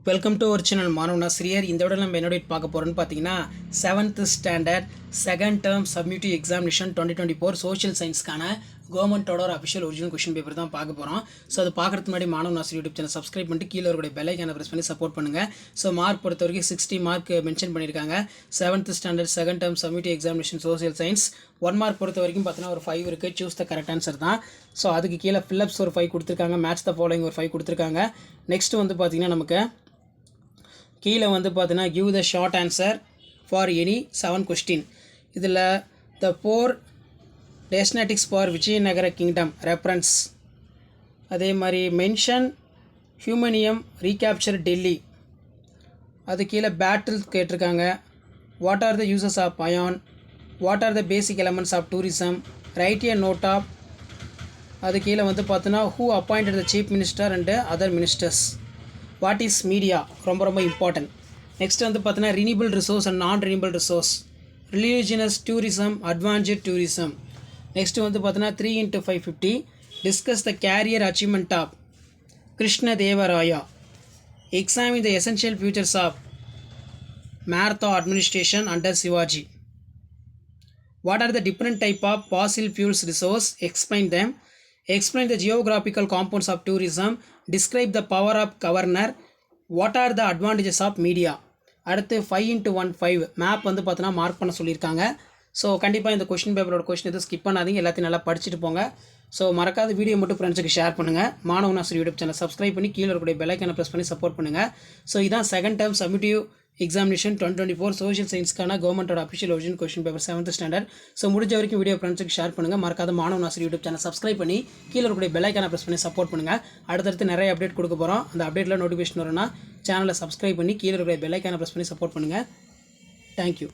Welcome to our channel மாணவனா சிறியர். இந்த விட நம்ம என்னோட பார்க்க போகிறோன்னு பார்த்தீங்கன்னா 7th standard second term summative examination 2024 social சயின்ஸ்க்கான கவர்மெண்ட்டோட ஒரு அஃபிஷியல் ஒரிஜினல் கொஷின் பேப்பர் தான் பார்க்க போகிறோம். ஸோ அது பார்க்குறதுக்கு முன்னாடி மாணவனா யூடியூப் சேனல் சப்ஸ்கிரைப் பண்ணிட்டு கீழே ஒரு பெல் ஐக்கானை ப்ரெஸ் பண்ணி சப்போர்ட் பண்ணுங்கள். ஸோ மார்க் பொறுத்த வரைக்கும் 60 மார்க் மென்ஷன் பண்ணியிருக்காங்க. 7th standard second term summative examination social science 1 mark பொறுத்த வரைக்கும் பார்த்தீங்கன்னா ஒரு 5 இருக்குது. சூஸ் த கரெக்ட் ஆன்சர் தான். ஸோ அதுக்கு கீழே ஃபில்லப்ஸ் ஒரு 5 கொடுத்துருக்காங்க. மேட்ச் த ஃபாலோயிங் ஒரு 5 கொடுத்துருக்காங்க. நெக்ஸ்ட் வந்து பார்த்தீங்கன்னா நமக்கு கீழே வந்து பார்த்தீங்கன்னா give the short answer for any 7 question. இதில் த 4 டெஸ்னட்டிக்ஸ் ஃபார் விஜயநகர கிங்டம் ரெஃபரன்ஸ், அதே மாதிரி மென்ஷன் ஹியூமனியம் ரீகேப்சர் டெல்லி, அது கீழே பேட்டில் கேட்டிருக்காங்க. What are the uses of ion, what are the basic elements of tourism, write a note of, அது கீழே வந்து பார்த்தோன்னா who appointed the chief minister and other ministers, what is media ரொம்ப இம்பார்ட்டன்ட். நெக்ஸ்ட் வந்து பார்த்தீங்கன்னா renewable resource and non renewable resource, religious tourism, advanced tourism. Next வந்து பார்த்தீங்கன்னா 3x550 discuss the career achievement of Krishna Devaraya, examine the essential features of Maratha administration under Sivaji, what are the different type of fossil fuels resource, explain them, explain the geographical components of tourism, describe the power of governor, what are the advantages of media. அடுத்து 5x1 map வந்து பார்த்தோன்னா mark பண்ண சொல்லியிருக்காங்க. So கண்டிப்பாக இந்த question பேப்பரோட question எதுவும் skip பண்ணாதீங்க, எல்லாத்தையும் நல்லா படிச்சுட்டு போங்க. ஸோ மறக்காத வீடியோ மட்டும் ஃப்ரெண்ட்ஸுக்கு ஷேர் பண்ணுங்கள். மாணவனா யூடியூப் சேனல் சப்ஸ்கிரைப் பண்ணி கீழே இருக்கக்கூடிய பெல் ஐக்கானை ப்ரெஸ் பண்ணி சப்போர்ட் பண்ணுங்கள். ஸோ இதான் second term summative examination 2024 social சயின்ஸ்க்கான கவர்மெண்ட்டோட official original question paper 7th standard. So முடிஞ்ச வரைக்கும் வீடியோ ஃப்ரெண்ட்ஸுக்கு ஷேர் பண்ணுங்கள். மறக்காத மாணவனா யூடியூப் சேனல் சப்ஸ்கிரைப் பண்ணி கீழே இருக்கக்கூடிய பெல் ஐக்கானை ப்ரெஸ் பண்ணி சப்போர்ட் பண்ணுங்கள். அடுத்தடுத்து நிறைய அப்டேட் கொடுக்க போகிறோம். அந்த அப்டேட்டில் நோட்டிஃபிகேஷன் வரும்னா சேனலை சப்ஸ்கிரைப் பண்ணி கீழே இருக்கக்கூடிய பெல் ஐக்கானை ப்ரெஸ் பண்ணி சப்போர்ட் பண்ணுங்கள். தேங்க்யூ.